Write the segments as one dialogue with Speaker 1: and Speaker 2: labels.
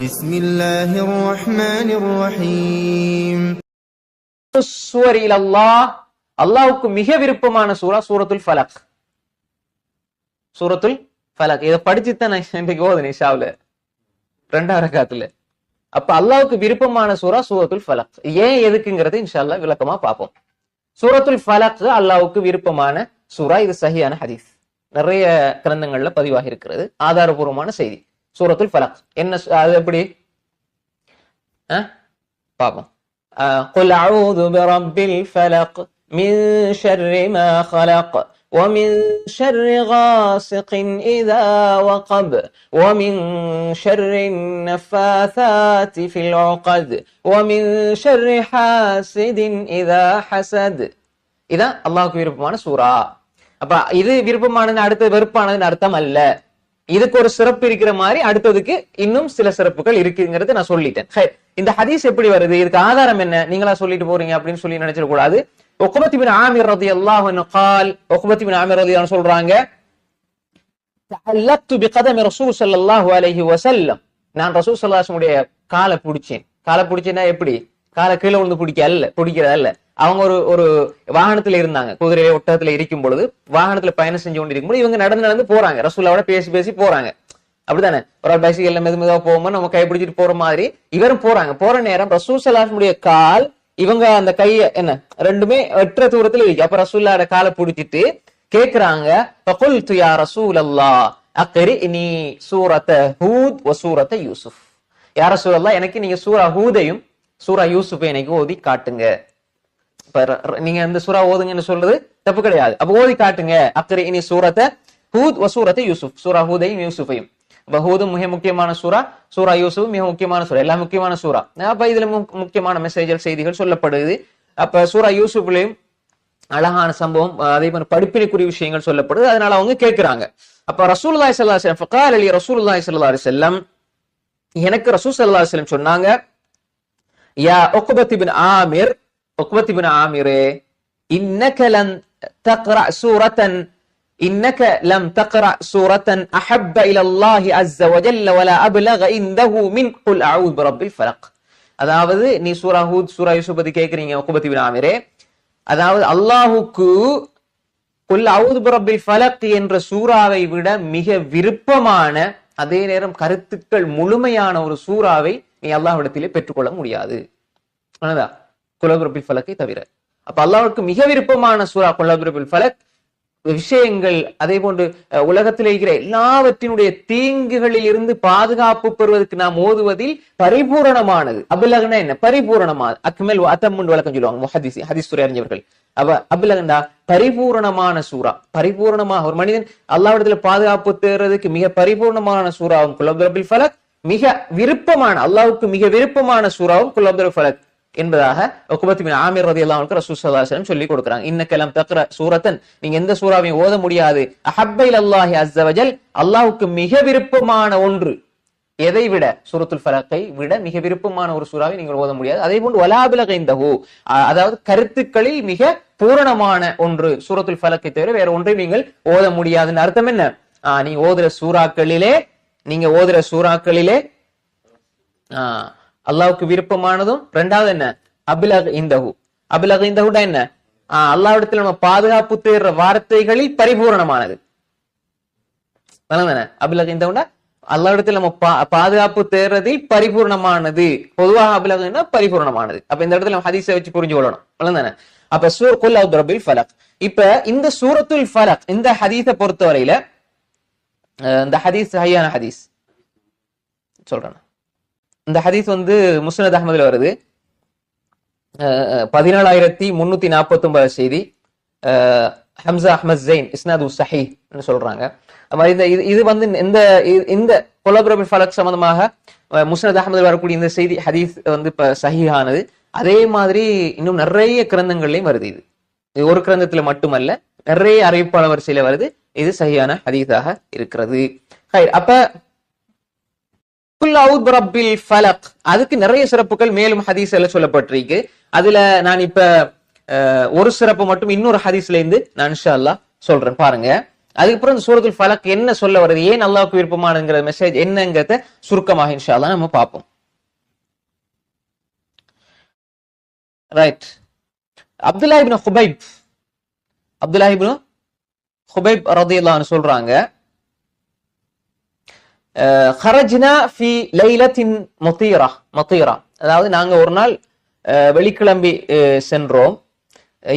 Speaker 1: بسم الله الرحمن الرحيم.
Speaker 2: அல்லாஹ்வுக்கு மிக விருப்பமான சூரா சூரத்துல் ஃபலக். சூரத்துல் ஃபலக் இதை படிச்சுதான் நான் இன்றைக்கு ஓதுனேன் இஷாவுல 2வது ரக்காத்துல. அப்ப அல்லாஹ்வுக்கு விருப்பமான சூரா சூரத்துல் ஃபலக். ஏன் எதுக்குங்கிறது இன்ஷா அல்லாஹ் விளக்கமா பார்ப்போம். சூரத்துல் ஃபலக் அல்லாஹ்வுக்கு விருப்பமான சூரா. இது சஹீஹான ஹதீஸ், நிறைய கிரந்தங்கள்ல பதிவாகி இருக்கிறது, ஆதாரபூர்வமான செய்தி. சூரத்துல் ஃபலக் என்ன, அது எப்படி பார்ப்போம். قل أعوذ برب الفلق من شر ما خلق ومن شر غاسق إذا وقب ومن شر النفاثات في العقد ومن شر حاسد إذا حسد. இதான் அல்லாஹ்வுக்கு விருப்பமான சூரா. அப்ப இது விருப்பமானது அடுத்தது வெறுப்பானதுன்னு அர்த்தம் அல்ல. இதுக்கு ஒரு சிறப்பு இருக்கிற மாதிரி அடுத்ததுக்கு இன்னும் சில சிறப்புகள் இருக்குங்கிறது நான் சொல்லிட்டேன். இந்த ஹதீஸ் எப்படி வருது, இதுக்கு ஆதாரம் என்ன, நீங்களா சொல்லிட்டு போறீங்க அப்படின்னு சொல்லி நினைச்சிட கூடாது. உக்பத் இப்னு ஆமிர் ரலியல்லாஹு அன்ஹு قال, உக்பத் இப்னு ஆமிர் ரலியல்லாஹு அன்ஹு சொல்றாங்க, தஅல்லக்து பிகதமி ரசூல் ஸல்லல்லாஹு அலைஹி வஸல்லம், நான் ரசூல் ஸல்லல்லாஹு அலைஹி வஸல்லம் காலை பிடிச்சேன். காலை பிடிச்சேன்னா எப்படி, காலை கீழே விழுந்து பிடிக்கிறது அல்ல. அவங்க ஒரு வாகனத்துல இருந்தாங்க, குதிரையில ஒட்டகத்துல இருக்கும் பொழுது வாகனத்துல பயணம் செஞ்சு கொண்டு இருக்கும்போது இவங்க நடந்து போறாங்க, ரசூலாவோட பேசி போறாங்க. அப்படித்தானே, ஒரு பைசிக்கல்ல மெதுவா போகும்போது நம்ம கை பிடிச்சிட்டு போற மாதிரி இவரும் போறாங்க. போற நேரம் ரசூல் ஸல்லல்லாஹு அலைஹி வஸல்லம் கால் இவங்க அந்த கைய என்ன ரெண்டுமே எற்ற தூரத்துல இருக்கு. அப்ப ரசூலுல்லாஹோட காலை பிடிச்சிட்டு கேக்குறாங்க, ஃபகுல்து யா ரசூலல்லாஹ் அக்ரினி சூரத ஹூத் வ சூரத யூசுப். யா ரசூலல்லாஹ், எனக்கு நீங்க சூரா ஹூதையும் சூரா யூசுஃபை எனக்கு ஓதி காட்டுங்க. நீங்க இந்த சூரா ஓதுங்கன்னு சொல்றது தப்பு கிடையாது. அப்ப ஓதி காட்டுங்க. அக்ரினி சூரத ஹூத் வ சூரத யூசுப், சூரா ஹூதையும் யூசுஃபையும். அப்ப ஹூதும் மிக முக்கியமான சூரா, சூரா யூசுப் மிக முக்கியமான சூரா, எல்லாம் முக்கியமான சூரா. அப்ப இதுல முக்கியமான மெசேஜ்கள் செய்திகள் சொல்லப்படுது. அப்ப சூரா யூசுப்லயும் அழகான சம்பவம், அதே மாதிரி படிப்பினைக்குரிய விஷயங்கள் சொல்லப்படுது. அதனால அவங்க கேட்கிறாங்க. அப்ப ரசூலுல்லாஹி ஸல்லல்லாஹு அலைஹி வஸல்லம் ஃபகால லி ரசூலுல்லாஹி ஸல்லல்லாஹு அலைஹி வஸல்லம், எனக்கு ரசூல் ஸல்லல்லாஹு அலைஹி வஸல்லம் சொன்னாங்க, யா உக்பத் இப்னு ஆமிர், உக்பத் இப்னு ஆமிரே, இன்னக லம் தக்ரா சூரத்தன் إنك لم تقرأ سورة أحب إلى الله عز وجل ولا أبلغ عنده من قل أعوذ برب الفلق. அதாவது நீ சூரா ஹூத் சூரா யூசுப் பத்தி கேக்குறீங்க உக்பத் இப்னு ஆமிரே. அதாவது அல்லாஹ்வுக்கு குல் அஊது பிரப்பில் ஃபலக் என்ற சூராவை விட மிக விருப்பமான, அதே நேரம் கருத்துக்கள் முழுமையான ஒரு சூராவை நீ அல்லாஹ்விடத்திலே பெற்றுக்கொள்ள முடியாது. குல் அஊது பிரப்பில் ஃபலக்கை தவிர. அப்ப அல்லாஹ்வுக்கு மிக விருப்பமான சூரா குல் அஊது பிரப்பில் ஃபலக். விஷயங்கள் அதே போன்று உலகத்தில் இருக்கிற எல்லாவற்றினுடைய தீங்குகளில் இருந்து பாதுகாப்பு பெறுவதற்கு நாம் ஓதுவதில் பரிபூரணமானது. அபுலகனா என்ன, பரிபூரணமானது. அக்மல் அத்தம்முன்னு வழக்கம் சொல்லுவாங்க ஹதீஸ் துறை அறிஞர்கள். அபுலகண்டா பரிபூரணமான சூரா. பரிபூரணமாக ஒரு மனிதன் அல்லாஹ்விடத்துல பாதுகாப்பு தேடுறதுக்கு மிக பரிபூர்ணமான சூறாவும் குல் அஊது பிரப்பில் ஃபலக், மிக விருப்பமான அல்லாஹ்வுக்கு மிக விருப்பமான சூறாவும் குல் அஊது பிரப்பில் ஃபலக் என்பதாக உக்பத் இப்னு ஆமிர் ரலியல்லாஹு அன்ஹு ரசூல் ஸல்லல்லாஹு அலைஹி வஸல்லம் சொல்லி கொடுக்கறாங்க. இன்னக லம் தக்ரா சூரத்தன், நீங்க எந்த சூறாவையும் ஓத முடியாது, அஹப்ப இலல்லாஹி அஸ்ஸ வஜல், அல்லாஹ்வுக்கு மிக விருப்பமான ஒன்று, எதை விட, சூரத்துல் ஃபலக்கை விட மிக விருப்பமான ஒரு சூறாவை நீங்கள் ஓத முடியாது. அதே போன்று வலா அப்லக இன்தஹு, அதாவது கருத்துக்களில் மிக பூரணமான ஒன்று சூரத்துல் ஃபலக்கை தவிர வேற ஒன்றை நீங்கள் ஓத முடியாதுன்னு அர்த்தம் என்ன, நீங்க ஓதுற சூறாக்களிலே அல்லாஹ்வுக்கு விருப்பமானதும், இரண்டாவது என்ன, அபிலக இந்தஹு. அபிலக இந்தஹுடா என்ன, அல்லாஹ்விடத்தில் நம்ம பாதுகாப்பு தேடுற வார்த்தைகளில் பரிபூரணமானது. அபிலக இந்தஹுடா அல்லாஹ்விடத்தில் நம்ம பாதுகாப்பு தேடுறதில் பரிபூர்ணமானது. பொதுவாக அபிலகன்னா பரிபூர்ணமானது. அப்ப இந்த இடத்துல நம்ம ஹதீஸை வச்சு புரிஞ்சு கொள்ளணும். அப்ப குல் அஊது பிரப்பில் ஃபலக். இப்ப இந்த சூரத்துல் ஃபலக் இந்த ஹதீஸை பொறுத்தவரையில, இந்த ஹதீஸ் சஹீஹான ஹதீஸ் சொல்றேன். இந்த ஹதீஸ் முஸ்னத் அஹ்மதுல வருது, 17349 செய்தி. ஹம்சா அஹ்மத் ஜெயின் இஸ்னாது ஸஹீஹ் சொல்றாங்க. இது இந்த குல் அஊது பிரப்பில் ஃபலக் சம்பந்தமாக முஸ்னத் அஹ்மதுல வரக்கூடிய இந்த செய்தி ஹதீஸ் சஹீஹானது. அதே மாதிரி இன்னும் நிறைய கிரந்தங்கள்லயும் வருது. இது ஒரு கிரந்தத்துல மட்டுமல்ல, நிறைய அறிவிப்பாளர் வரிசையில வருது. இது சஹீஹான ஹதீஸாக இருக்கிறது. அப்ப குல் அஊது பிரப்பில் ஃபலக், அதுக்கு நிறைய சிறப்புகள் மேலும் ஹதீஸ்ல சொல்லப்பட்டிருக்கு. அதுல நான் இப்ப ஒரு சிறப்பு மட்டும் இன்னொரு ஹதீஸ்ல இருந்து நான் இன்ஷா அல்லாஹ் சொல்றேன். பாருங்க, அதுக்கப்புறம் இந்த சூரத்துல் ஃபலக் என்ன சொல்ல வருது, ஏன் அல்லாஹ்வுக்கு விருப்பமானதுங்கிற மெசேஜ் என்னங்கிறத சுருக்கமாக இன்ஷா அல்லாஹ் நம்ம பார்ப்போம். ரைட். அப்துல்லாஹ் இப்னு ஹுபைப் ரலியல்லாஹு அன்ஹு சொல்றாங்க, خرجنا في ليلة مطيرة அதாவது நாங்க ஒரு நாள் வெளிக்கிளம்பி சென்றோம்.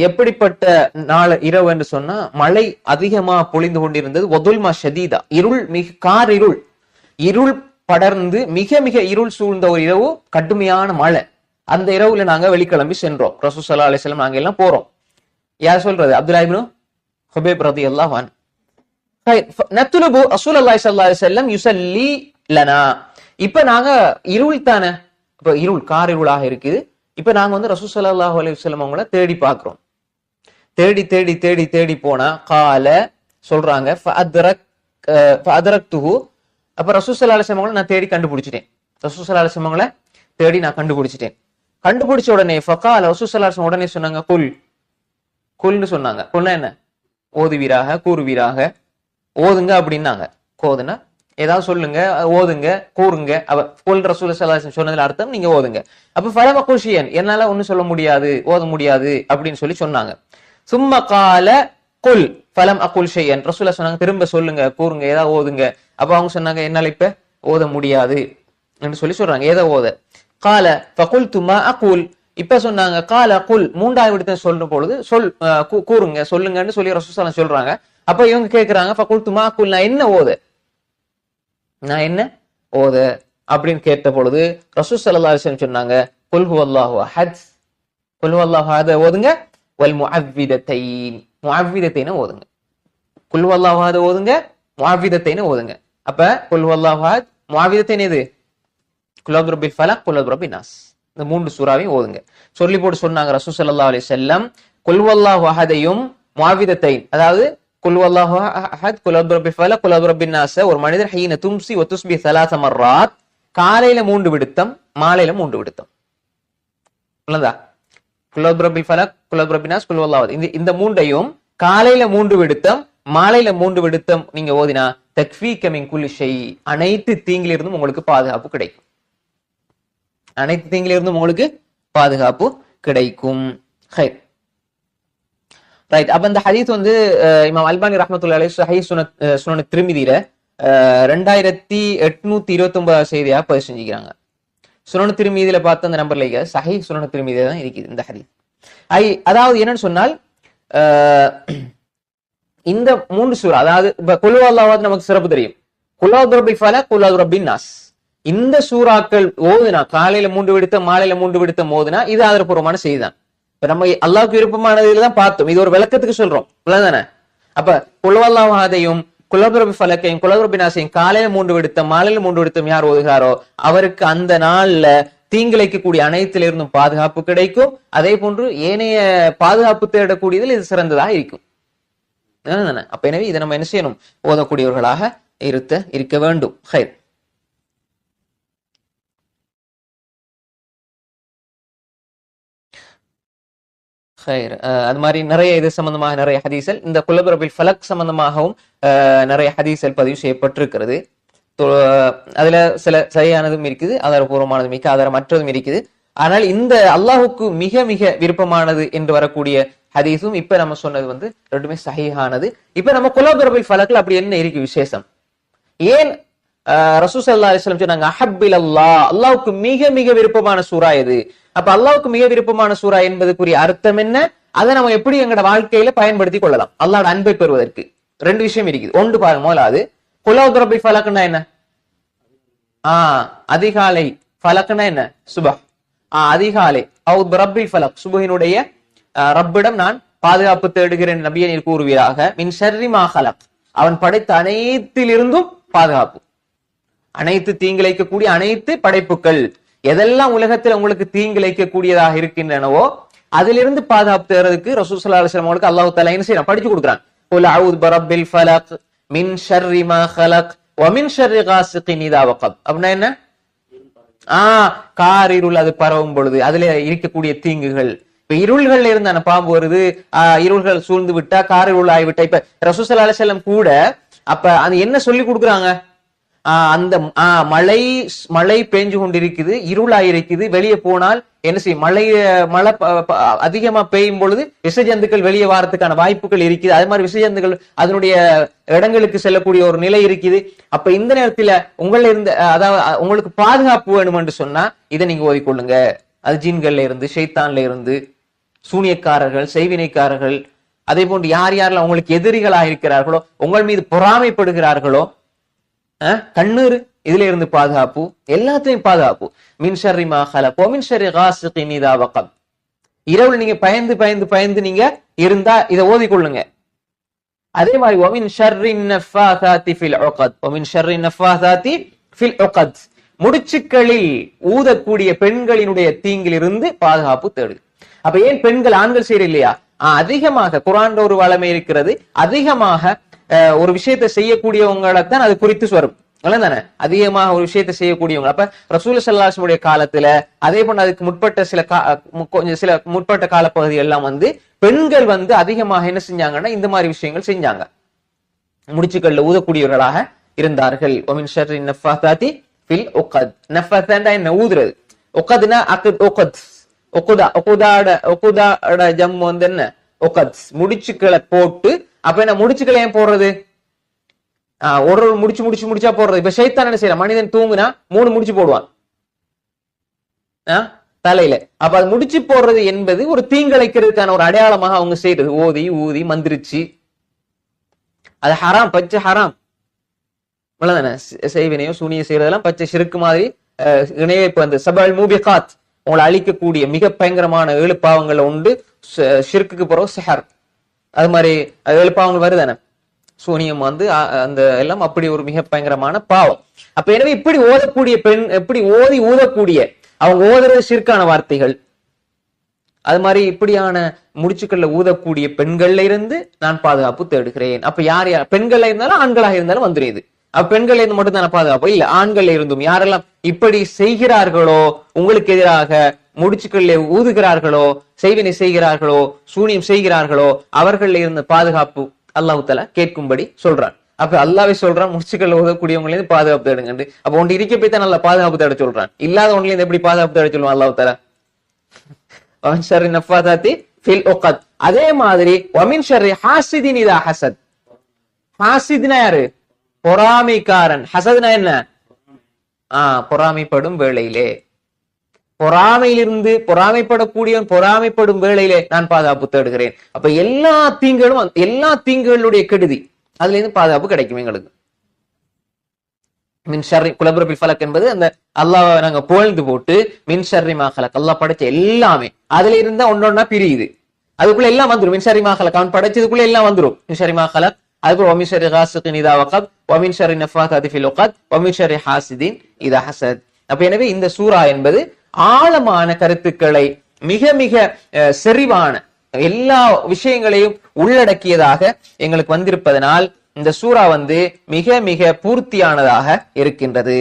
Speaker 2: எப்படிப்பட்ட நாள் இரவு என்று சொன்னா, மழை அதிகமா பொழிந்து கொண்டிருந்தது. வதுல்மா ஷதீதா, இருள் இருள் படர்ந்து மிக மிக இருள் சூழ்ந்த ஒரு இரவு, கடுமையான மழை. அந்த இரவுல நாங்க வெளிக்கிளம்பி சென்றோம். ரசூல் ஸல்லல்லாஹு அலைஹி வஸல்லம் நாங்க எல்லாம் போறோம். யார் சொல்றது? அப்துல்லாஹ் இப்னு ஹுபைப் ரலியல்லாஹு அன்ஹு. நத்லுபு ரசூலுல்லாஹி ஸல்லல்லாஹு அலைஹி வஸல்லம் யுஸல்லி லனா. இப்ப நாங்க இருள் தானே, இப்ப இருள் காரிருளாக இருக்குது. இப்ப நாங்க வந்து ரசூல் ஸல்லல்லாஹு அலைஹி வஸல்லம் அவங்கள தேடி பார்க்கிறோம். தேடி தேடி தேடி தேடி போனா கால சொல்றாங்க ஃபஅத்ரக்துஹு. அப்ப ரசூல் ஸல்லல்லாஹு அலைஹி வஸல்லம் நான் தேடி கண்டுபிடிச்சிட்டேன். ரசூல் ஸல்லல்லாஹு அலைஹி வஸல்லம் தேடி நான் கண்டுபிடிச்சிட்டேன். கண்டுபிடிச்ச உடனே ஃபகால ரசூல் ஸல்லல்லாஹு அலைஹி வஸல்லம் உடனே சொன்னாங்க, குல்னு சொன்னாங்க. குல்னா என்ன? ஓதுவீராக, கூறுவீராக, ஓதுங்க அப்படின்னாங்க. கோதுனா ஏதாவது சொல்லுங்க, ஓதுங்க, கூறுங்க. குல் ரசூல் ஸல்லல்லாஹு அலைஹி வஸல்லம் சொன்னதுல அர்த்தம் நீங்க ஓதுங்க. அப்ப ஃபலம குஷியன், என்னால ஒண்ணும் சொல்ல முடியாது, ஓத முடியாது அப்படின்னு சொல்லி சொன்னாங்க. சும்ம கால குல் ஃபலம் அகுல் ஷையன். ரசூலுல்லாஹ் சொன்னாங்க, திரும்ப சொல்லுங்க, கூறுங்க, ஏதாவது ஓதுங்க. அப்ப அவங்க சொன்னாங்க, என்னால இப்ப ஓத முடியாது என்று சொல்லி சொல்றாங்க. ஏதோ ஓத. கால ஃபகுல்து மா அகுல். இப்ப சொன்னாங்க கால குல், மூன்றாவது விடத்தை சொல்ற பொழுது கூறுங்க, சொல்லுங்கன்னு சொல்லி ரசூலுல்லாஹ் ஸல்லல்லாஹு அலைஹி வஸல்லம் சொல்றாங்க. அப்ப இவங்க கேட்கிறாங்க, ஃபகுல்து மா அகுல், நான் என்ன ஓத அப்படின்னு கேட்ட பொழுது ரசூல் ஸல்லல்லாஹு அலைஹி வஸல்லம் சொன்னாங்க, குல் ஹுவல்லாஹு அஹத், குல் ஹுவல்லாஹு அஹத் ஓதுங்க, வல் முஅவ்விதத்தைன், முஅவ்விதத்தைன் ஓதுங்க. குல் ஹுவல்லாஹு அஹத் ஓதுங்க, முஅவ்விதத்தைன் ஓதுங்க. அப்ப குல் ஹுவல்லாஹு அஹத், முஅவ்விதத்தைன் எது? குல் அஊது பில் ஃபலக், குல் அஊது பின் நாஸ். இந்த மூன்று சூறாவையும் ஓதுங்க சொல்லி போட்டு சொன்னாங்க ரசூல் ஸல்லல்லாஹு அலைஹி வஸல்லம். குல் ஹுவல்லாஹு அஹதையும் முஅவ்விதத்தைன், அதாவது குல் வல்லாஹு அஹத், குல் அஊது பில் ஃபலக், குல் அஊது பின் நாஸ் ஒரு மனிதர் ஹீன தும்சி வ துஸ்பி 3 மர்ராத், காலையில 3 விடுத்தம், மாலையில 3 விடுத்தம். புரியுதா? குல் அஊது பில் ஃபலக், குல் அஊது பின் நாஸ், குல் வல்லாஹு அஹத், இந்த மூன்றையும் காலையில 3 விடுத்தம், மாலையில 3 விடுத்தம் நீங்க ஓதினா தக்ஃபீக மின் குல்லி ஷை, அனைத்து தீங்கிலிருந்தும் உங்களுக்கு பாதுகாப்பு கிடைக்கும். அனைத்து தீங்கிலிருந்தும் உங்களுக்கு பாதுகாப்பு கிடைக்கும். ஹைர். ரைட். அப்ப இந்த ஹதீஸ் வந்து இமாம் அல்பானி ரஹ்மத்துல்லாஹி அலைஹி ஸஹீஹ் சுனன் திர்மிதியில 2829 செய்தியா பதிவு செஞ்சுக்கிறாங்க. சுனன் திர்மிதியில பார்த்த அந்த நம்பர்ல ஸஹீஹ் சுனன் திர்மிதியில தான் இருக்குது இந்த ஹதீஸ். அதாவது என்னன்னு சொன்னால், இந்த 3 சூரா, அதாவது இப்ப குல் ஹுவல்லாஹு நமக்கு சிறப்பு தெரியும். குல் அஊது பில் ஃபலக், குல் அஊது பின் நாஸ், இந்த சூறாக்கள் ஓதுனா, காலையில 3 விடுத்தம், மாலையில 3 விடுத்தம் ஓதுனா இது ஆதாரபூர்வமான செய்திதான். இப்ப நம்ம அல்லாஹ்வுக்கு விருப்பமானதுல தான் பார்த்தோம். இது ஒரு விளக்கத்துக்கு சொல்றோம் தானே. அப்ப குல் ஹுவல்லாஹு அஹதையும், குல் அஊது பில் ஃபலக்கையும், குல் அஊது பின் நாஸையும் காலையில 3 விடுத்தம், மாலையில 3 விடுத்தம் யார் ஓதுகிறாரோ அவருக்கு அந்த நாள்ல தீங்கிழைக்கக்கூடிய அனைத்துல இருந்தும் பாதுகாப்பு கிடைக்கும். அதே போன்று ஏனைய பாதுகாப்பு தேடக்கூடியதில் இது சிறந்ததாக இருக்கும். அப்ப எனவே இதை நம்ம என்ன செய்யணும்? ஓதக்கூடியவர்களாக இருக்க வேண்டும். ஹைர். அது மாதிரி நிறைய இது சம்பந்தமாக நிறைய ஹதீஸல், இந்த குல் அஊது பில் ஃபலக் சம்பந்தமாகவும் நிறைய ஹதீஸல் பதிவு செய்யப்பட்டிருக்கிறது. அதுல சில சரியானதும் இருக்குது, ஆதாரபூர்வமானதும் இருக்குது, ஆதாரமற்றதும் இருக்குது. ஆனால் இந்த அல்லாஹுக்கு மிக மிக விருப்பமானது என்று வரக்கூடிய ஹதீஸும் இப்ப நம்ம சொன்னது வந்து ரெண்டுமே சஹீஹானது. இப்ப நம்ம குல் அஊது பில் ஃபலக்ல அப்படி என்ன இருக்கு விசேஷம்? ஏன் ரசூல் ஸல்லல்லாஹு அலைஹி வஸல்லம் சொன்னாங்க அஹப்பில் அல்லாஹ், அல்லாஹ்வுக்கு மிக மிக விருப்பமான சூரா இது. அப்ப அல்லாஹ்வுக்கு மிக விருப்பமான சூரா என்பதுக்குரிய அர்த்தம் என்ன? அதை நம்ம எப்படி எங்களோட வாழ்க்கையில பயன்படுத்தி கொள்ளலாம் அல்லாஹ்வோட அன்பை பெறுவதற்கு? 2 விஷயம் இருக்குது. ஒன்று பாருங்க, முதலாவது குல் அஊது பில் ஃபலக்னா என்ன? அதிகாலை. ஃபலக்னா என்ன? சுபஹ். அதிகாலை. அஊது பில் ஃபலக், சுபஹினுடைய ரப்பிடம் நான் பாதுகாப்பு தேடுகிறேன் நபியே நீர் கூறுவீராக. மின் ஷர்ரி மா ஹலக், அவன் படைத்த அனைத்திலிருந்தும் பாதுகாப்பு. அனைத்து தீங்கிழைக்கக்கூடிய அனைத்து படைப்புகள் எதெல்லாம் உலகத்தில் உங்களுக்கு தீங்கிழைக்கக்கூடியதாக இருக்கின்றனவோ அதிலிருந்து பாதுகாப்பு தேடுறதுக்கு ரசூல் ஸல்லல்லாஹு அலைஹி வஸல்லம் அவங்களுக்கு அல்லாஹ் தஆலா என்ன செய்யறான்? படிச்சு கொடுக்குறான். குல் அஊது பிரப்பில் ஃபலக் மின் ஷர்ரி மா ஹலக் வ மின் ஷர்ரி காஸிகின் இதா வகப். அப்படின்னா என்ன? காரிருள் அது பரவும் பொழுது அதுல இருக்கக்கூடிய தீங்குகள். இப்ப இருள்கள்ல இருந்து பாம்பு வருது, இருள்கள் சூழ்ந்து விட்டா, காரிருள் ஆகிவிட்டா. இப்ப ரசூல் ஸல்லல்லாஹு அலைஹி வஸல்லம் கூட அப்ப அது என்ன சொல்லி கொடுக்குறாங்க? அந்த மழை பெஞ்சு கொண்டிருக்குது, இருளாயிருக்குது, வெளியே போனால் என்ன செய்யும்? மழை அதிகமா பெய்யும் பொழுது விஷஜந்துக்கள் வெளியே வாரத்துக்கான வாய்ப்புகள் இருக்குது. அது மாதிரி விஷஜந்துக்கள் அதனுடைய இடங்களுக்கு செல்லக்கூடிய ஒரு நிலை இருக்குது. அப்ப இந்த நேரத்துல உங்கள இருந்து, அதாவது உங்களுக்கு பாதுகாப்பு வேணும் என்று சொன்னா இதை நீங்க ஓதிக்கொள்ளுங்க. அது ஜின்கள்ல இருந்து, ஷைத்தான்ல இருந்து, சூனியக்காரர்கள், செய்வினைக்காரர்கள், அதே போன்று யார் யாரெல்லாம் உங்களுக்கு எதிரிகளாக இருக்கிறார்களோ, உங்கள் மீது பொறாமைப்படுகிறார்களோ, கண்ணீர், இதுல இருந்து பாதுகாப்பு, எல்லாத்தையும் பாதுகாப்பு. மின் ஷர்ரி மா ஹலக் வ மின் ஷர்ரி காஸிகின் இதா வகப். இரவுல நீங்க பயந்து பயந்து பயந்து நீங்க இருந்தா இதை ஓதிக்கொள்ளுங்க. அதே மாதிரி வ மின் ஷர்ரி நஃபாதாத்தி ஃபில் உகத் வ மின் ஷர்ரி நஃபாதாத்தி ஃபில் உகத். முடிச்சுக்களில் ஊதக்கூடிய பெண்களினுடைய தீங்கிலிருந்து பாதுகாப்பு தேடு. அப்ப ஏன் பெண்கள் ஆண்கள் செய்யற இல்லையா? அதிகமாக குர்ஆன்ல ஒரு வளமை இருக்கிறது, அதிகமாக ஒரு விஷயத்தை செய்யக்கூடியவங்களைத்தான் அது குறித்து வரும் தானே, அதிகமாக ஒரு விஷயத்தை செய்யக்கூடியவங்க. அப்ப ரசூல் ஸல்லல்லாஹு அலைஹி வஸல்லம் காலத்துல, அதே போன்று அதுக்கு முற்பட்ட சில முற்பட்ட காலப்பகுதி எல்லாம் பெண்கள் அதிகமாக என்ன செஞ்சாங்கன்னா இந்த மாதிரி விஷயங்கள் செஞ்சாங்க, முடிச்சுக்கள்ல ஊதக்கூடியவர்களாக இருந்தார்கள். ஒமின் ஷர்ரி நஃபாதாத்தி ஃபில் உகத். நஃபாத்னா என்ன? ஊதுறது. உகத்னா அக்த், உகத், உகுதாட ஜம் என்ன? உகத். முடிச்சுக்களை போட்டு. அப்ப என்ன முடிச்சுக்களை ஏன் போடுறது? ஒரு முடிச்சா போடுறது. இப்ப ஷைத்தான் என்ன செய்யறான்? மனிதன் தூங்குனா 3 முடிச்சு போடுவான் தலையில. அப்ப அது முடிச்சு போடுறது என்பது ஒரு தீங்கிழைக்கிறதுக்கான ஒரு அடையாளமாக அவங்க செய்யறது. ஓதி ஊதி மந்திரிச்சு, அது ஹராம், பச்சை ஹராம். தானே செய்வினையோ சூனிய செய்யறதெல்லாம் பச்சை ஷிர்க் மாதிரி இணைய. இப்ப அந்த சபல் மூபிகாத், உங்களை அழிக்கக்கூடிய மிக பயங்கரமான 7 பாவங்கள்ல உண்டு. ஷிர்க்குக்கு பிறகு சிஹர், அது மாதிரி 7 பாவங்கள் வருதானே, சூனியம் அந்த எல்லாம் அப்படி ஒரு மிக பயங்கரமான பாவம். அப்ப எனவே இப்படி ஓதக்கூடிய பெண், எப்படி ஓதி ஊதக்கூடிய, அவங்க ஓதுறது ஷிர்கான வார்த்தைகள், அது மாதிரி இப்படியான முடிச்சுக்கள்ல ஊதக்கூடிய பெண்கள்ல இருந்து நான் பாதுகாப்பு தேடுகிறேன். அப்ப யார் பெண்கள்ல இருந்தாலும் ஆண்களாக இருந்தாலும் வந்துருது. அப்ப பெண்கள்ல இருந்து மட்டும் தானே பாதுகாப்பு? இல்ல, ஆண்கள்ல இருந்தும் யாரெல்லாம் இப்படி செய்கிறார்களோ, உங்களுக்கு எதிராக முடிச்சுக்கள்ல ஊதுகிறார்களோ, செய்வினை செய்கிறார்களோ, சூனியம் செய்கிறார்களோ, அவர்கள இருந்து பாதுகாப்பு அல்லாஹ் தஆலா கேட்கும்படி சொல்றான். அப்ப அல்லாஹ்வே சொல்றான், முடிச்சுக்கள்ல ஊதக்கூடியவங்கள இருந்து பாதுகாப்பு தேடுங்க. அப்ப ஒன்று இருக்க போய் தான் நல்லா பாதுகாப்பு தேட சொல்றான். இல்லாத ஒன்றுல இருந்து எப்படி பாதுகாப்பு தேட சொல்லுவான் அல்லாஹ் தஆலா? வமின் ஷர்ரி நஃபாதாத்தி ஃபில் உகத். அதே மாதிரி வமின் ஷர்ரி ஹாசிதின் இதா ஹசத். ஹாசித்னா யாரு? பொறாமைக்காரன். ஹசத்னா என்ன? பொறாமைப்படும் வேளையிலே, பொறாமையிலிருந்து, பொறாமைப்படக்கூடியவன் பொறாமைப்படும் வேளையிலே நான் பாதுகாப்பு தேடுகிறேன். அப்ப எல்லா தீங்குகளும், எல்லா தீங்குகளுடைய கெடுதி, அதுல இருந்து பாதுகாப்பு கிடைக்கும் எங்களுக்கு. மின் ஷர்ரி குலப்ரபில் ஃபலக் என்பது அந்த அல்லாஹ்வை நாங்க புகழ்ந்து போட்டு மின் ஷர்ரி மா ஹலக், அல்லாஹ் படைச்ச எல்லாமே அதுல இருந்தா ஒன்னொன்னா பிரியுது, அதுக்குள்ள எல்லாம் வந்துரும். மின் ஷர்ரி மா ஹலக், அவன் படைச்சதுக்குள்ள எல்லாம் வந்துரும். மின் ஷர்ரி மா ஹலக், அதுக்கு வமின் ஷர்ரி காஸிகின் இதா வகப் வமின் ஷர்ரி நஃபாதாத்தி ஃபில் உகத் வமின் ஷர்ரி ஹாசிதின் இதா ஹசத். அப்ப எனவே இந்த சூரா என்பது ஆழமான கருத்துக்களை, மிக மிக செறிவான எல்லா விஷயங்களையும் உள்ளடக்கியதாக எங்களுக்கு வந்திருப்பதனால் இந்த சூரா மிக மிக பூர்த்தியானதாக இருக்கின்றது.